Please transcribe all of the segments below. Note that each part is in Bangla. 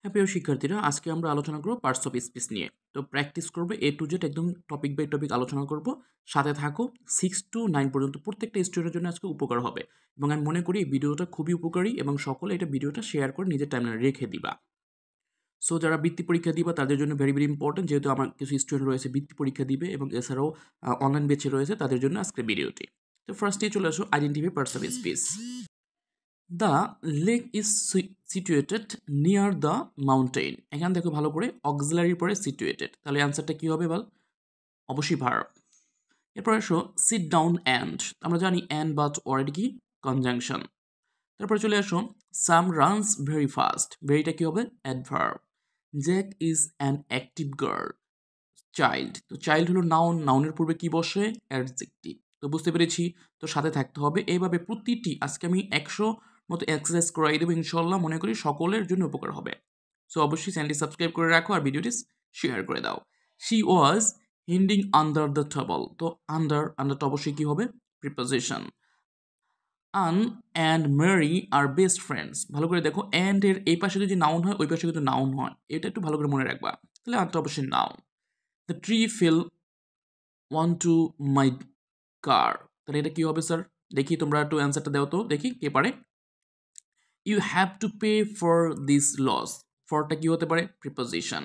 হ্যাঁ, প্রিয় শিক্ষার্থীরা, আজকে আমরা আলোচনা করব পার্টস অফ স্পিচ নিয়ে। তো প্র্যাকটিস করবে A to Z, একদম টপিক বাই টপিক আলোচনা করব। সাথে থাকো। 6 to 9 পর্যন্ত প্রত্যেকটা স্টুডেন্টের জন্য আজকে উপকার হবে এবং আমি মনে করি এই ভিডিওটা খুবই উপকারী এবং সকলে এটা ভিডিওটা শেয়ার করে নিজের টাইমলাইনে রেখে দিবা। সো যারা বৃত্তি পরীক্ষা দিবা তাদের জন্য ভেরি ভেরি ইম্পর্টেন্ট, যেহেতু আমার কিছু স্টুডেন্ট রয়েছে বৃত্তি পরীক্ষা দিবে এবং এছাড়াও অনলাইন বেচে রয়েছে, তাদের জন্য আজকে ভিডিওটি। তো ফার্স্টে চলে আসো identify parts of speech. The lake is situated near the mountain. এখানে দেখো ভালো করে, অক্সিলারির পরে সিচুয়েটেড, তাহলে অ্যান্সারটা কী হবে বল? অবশ্যই ভার্ব। এরপর আসো সিট ডাউন অ্যান্ড, আমরা জানি অ্যান্ড বাট অলরেডি কি কনজাংশন। তারপরে চলে আসো সাম রানস ভেরি ফাস্ট, ভেরিটা কী হবে? Adverb. Jack is an active girl. Child, তো চাইল্ড হলো নাউন, নাউনের পূর্বে কি বসে? অ্যাডজেক্টিভ। তো বুঝতে পেরেছি, তো সাথে থাকতে হবে। এইভাবে প্রতিটি আজকে আমি 100 মতো এক্সারসাইজ করাই দেবো ইনশাল্লাহ, মনে করি সকলের জন্য উপকার হবে। সো অবশ্যই চ্যানেলটি সাবস্ক্রাইব করে রাখো আর ভিডিওটি শেয়ার করে দাও। শি ওয়াজ হিন্ডিং আন্ডার দ্য টেবল, তো আন্ডারটা অবশ্যই কি হবে? Preposition. Ann and Mary are best friends, ভালো করে দেখো, অ্যান্ড এর এই পাশে যদি নাউন হয় ওই পাশে কিন্তু নাউন হয়, এটা একটু ভালো করে মনে রাখবা। তাহলে আনটা অবশ্যই noun. The tree fell onto my car, তাহলে এটা কি হবে স্যার? দেখি তোমরা একটু অ্যান্সারটা দাও তো, দেখি কে পারে। You have to pay for this loss, ফরটা কি হতে পারে? Preposition.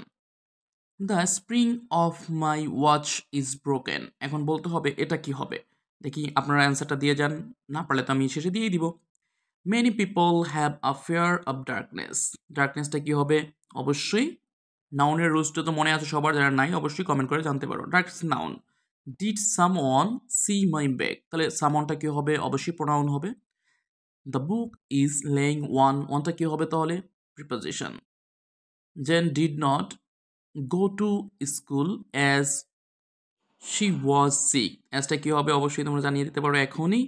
The spring of my watch is broken, এখন বলতে হবে এটা কি হবে। দেখি আপনারা অ্যান্সারটা দিয়ে যান, না পারলে তো আমি শেষে দিয়েই দিব। Many people have a fear of darkness, ডার্কনেসটা কি হবে? অবশ্যই নাউনের রুলসটা তো মনে আছে সবার, যারা নাই অবশ্যই কমেন্ট করে জানতে পারো। Darkness noun. Did someone see my bag, তাহলে সামওয়ানটা কি হবে? অবশ্যই প্রোনাউন হবে। দ্য বুক ইজ লেইং ওয়ানটা কি হবে তাহলে? Preposition. Jane did not go to school as she was sick, অ্যাজটা কি হবে? অবশ্যই তোমরা জানিয়ে দিতে পারো এখনই।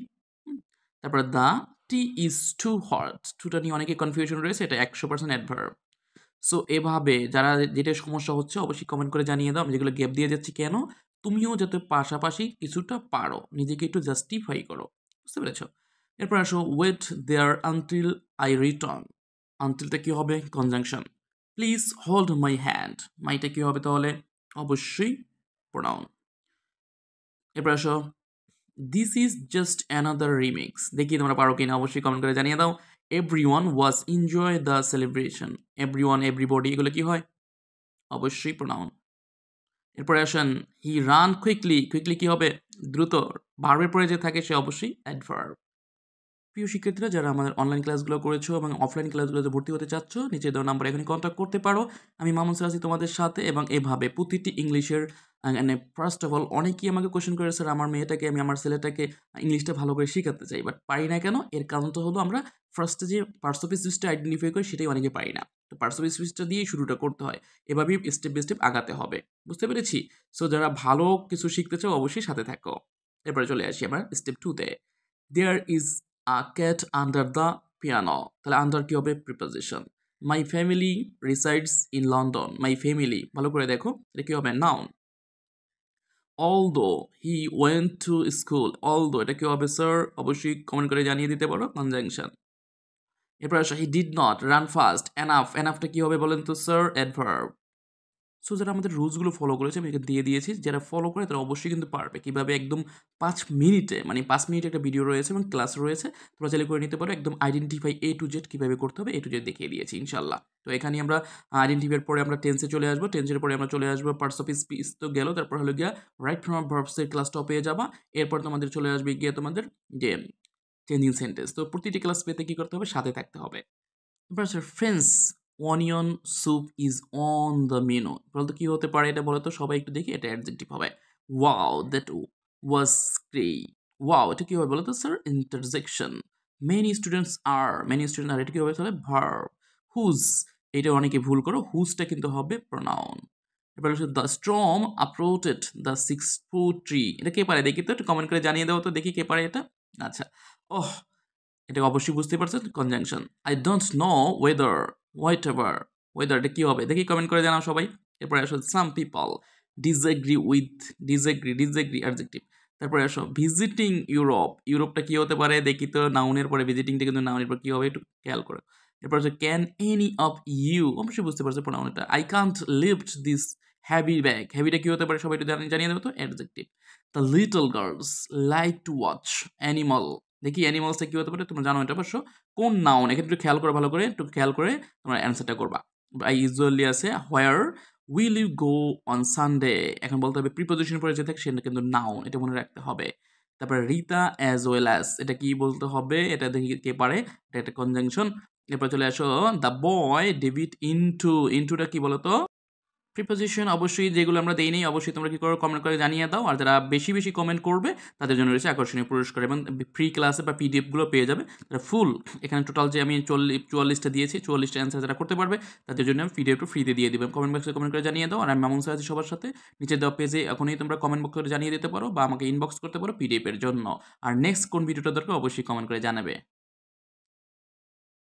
তারপরে the tea is too hot, টুটা নিয়ে অনেকে কনফিউশন রয়েছে, এটা 100% অ্যাডভার্ব। সো এভাবে যারা যেটা সমস্যা হচ্ছে অবশ্যই কমেন্ট করে জানিয়ে দাও, আমি যেগুলো গ্যাপ দিয়ে যাচ্ছি কেন, তুমিও যাতে পাশাপাশি কিছুটা পারো, নিজেকে একটু জাস্টিফাই করো। বুঝতে পেরেছো? এরপর আসো wait there until I return, আনটিলটা কি হবে? Conjunction. Please hold my hand, মাইটা কি হবে তাহলে? অবশ্যই প্রোনাউন। এরপর আসো this is just another remix, দেখি তোমরা পারো কিনা, অবশ্যই কমেন্ট করে জানিয়ে দাও। Everyone was enjoy the celebration, everyone everybody এগুলো কি হয়? অবশ্যই প্রোনাউন। এরপরে আসেন হি রান কুইকলি, কুইকলি কি হবে? দ্রুত। ভার্বের পরে যে থাকে সে অবশ্যই অ্যাডভার্ব। প্রিয় শিক্ষার্থীরা, যারা আমাদের অনলাইন ক্লাসগুলো করেছো এবং অফলাইন ক্লাসগুলোতে ভর্তি হতে চাচ্ছ, নিচে দেওয়া নাম্বার এখনই কন্ট্যাক্ট করতে পারো। আমি মামুন স্যার আছি তোমাদের সাথে, এবং এভাবে প্রতিটি ইংলিশের মানে ফার্স্ট অফ অল অনেকেই আমাকে কোয়েশ্চেন করে, স্যার আমার মেয়েটাকে, আমি আমার ছেলেটাকে ইংলিশটা ভালো করে শেখাতে চাই, বাট পারি না কেন? এর কারণটা হলো আমরা ফার্স্টে যে পার্টস অফ স্পিচটা আইডেন্টিফাই করি সেটাই অনেকে পারি না। তো পার্টস অফ স্পিচটা দিয়েই শুরুটা করতে হয়, এভাবেই স্টেপ বাই স্টেপ আগাতে হবে। বুঝতে পেরেছি? সো যারা ভালো কিছু শিখতে চাও অবশ্যই সাথে থাকো। এরপরে চলে আসি আমরা স্টেপ 2-তে। There is a cat under the piano, তাহলে আন্ডার কি হবে? Preposition. My family resides in London, my family, ভালো করে দেখো এটা কি হবে? Noun. Although he went to school, although এটা কি হবে স্যার? অবশ্যই কমেন্ট করে জানিয়ে দিতে পারো, কনজাংশন। এরপর আসো he did not run fast enough, এনাফটা কি হবে বলেন তো স্যার? অ্যাডভার্ব। সো যারা আমাদের রুলসগুলো ফলো করেছে আমি এখানে দিয়ে দিয়েছি, যারা ফলো করে তারা অবশ্যই কিন্তু পারবে। কীভাবে? একদম 5 মিনিটে, মানে 5 মিনিটে একটা ভিডিও রয়েছে এবং ক্লাস রয়েছে, তোমরা চাইলে করে নিতে পারো। একদম আইডেন্টিফাই A to Z কীভাবে করতে হবে A to Z দেখিয়ে দিয়েছি ইনশাল্লাহ। তো এখানে আমরা আইডেন্টিফাইয়ের পরে আমরা টেন্সে চলে আসবো, টেন্সের পরে আমরা চলে আসবো পার্টস অফ স্পিচ, তো গেল। তারপর হলো গিয়া রাইট ফ্রম ভার্বসের ক্লাসটাও পেয়ে যাবা। এরপর তোমাদের চলে আসবে গিয়ে তোমাদের যে চেঞ্জিং সেন্টেন্স। তো প্রতিটি ক্লাস পেতে কী করতে হবে? সাথে থাকতে হবে। এবার sir French onion soup is on the menu, বলতো কি হতে পারে এটা? বলো তো সবাই একটু দেখি, এটা অ্যাডজেক্টিভ হবে। Wow that was great, wow এটা কি হবে বলো তো স্যার? ইন্টারজেকশন। মেনি স্টুডেন্ট আর এটা কি হবে তাহলে? ভার্ব। হুজ, এটা অনেকে ভুল করো, হুজটা কিন্তু হবে প্রোনাউন। এবার হচ্ছে the storm approached the 6 foot tree, এটা কে পারে দেখি তো, একটু কমেন্ট করে জানিয়ে দাও তো দেখি কে পারে এটা। আচ্ছা, ওহ এটা অবশ্যই বুঝতে পারছেন, conjunction. I don't know whether, what ever, weather এটা কী হবে দেখি কমেন্ট করে জানাও সবাই। এরপরে আসো some people disagree with, disagree adjective. তারপরে আসো ভিজিটিং ইউরোপ, ইউরোপটা কী হতে পারে দেখি তো? নাউনের পরে ভিজিটিংটা কিন্তু নাউনের পর কী হবে একটু খেয়াল করো। এরপর হচ্ছে ক্যান এনি অফ ইউ, অবশ্যই বুঝতে পারছো প্রোনাউন এটা। I can't lift this heavy bag, হ্যাভিটা কি হতে পারে সবাই একটু জানিয়ে দেবো তো, adjective. The little girls like to watch animal, দেখি অ্যানিমালসটা কি হতে পারে, তোমরা জানো এটা অবশ্য কোন নাউন, এখানে একটু খেয়াল করে ভালো করে একটু খেয়াল করে তোমরা অ্যান্সারটা করবা। আই ইউজুয়ালি আছে where will you go on Sunday, এখন বলতে হবে প্রিপোজিশন পরে যে থাকে সেটা কিন্তু নাউন, এটা মনে রাখতে হবে। তারপরে রিতা অ্যাজ ওয়েল অ্যাজ, এটা কি বলতে হবে, এটা দেখি কে পারে, এটা একটা কনজাংশন। এরপর চলে আসো দ্য বয় ডেভিড ইনটু, ইনটুটা কি বলতো, প্রিপোজিশন। অবশ্যই যেগুলো আমরা দেই নেই অবশ্যই তোমরা কি করো কমেন্ট করে জানিয়ে দাও, আর যারা বেশি বেশি কমেন্ট করবে তাদের জন্য রয়েছে আকর্ষণীয় পুরস্কার এবং ফ্রি ক্লাসে বা পিডিএফগুলো পেয়ে যাবে তারা ফুল। এখানে টোটাল যে আমি 44টা দিয়েছি, 44টা অ্যান্সার যারা করতে পারবে তাদের জন্য আমি পিডিএফটা ফ্রিতে দিয়ে দেবেন। কমেন্ট বক্সে কমেন্ট করে জানিয়ে দাও, আর আমি মামুন স্যার আছি সবার সাথে, নিচে দেওয়া পেজে এখনই তোমরা কমেন্ট বক্স করে জানিয়ে দিতে পারো বা আমাকে ইনবক্স করতে পারো পিডিএফ এর জন্য। আর নেক্সট কোন ভিডিওটা দরকার অবশ্যই কমেন্ট করে জানাবে।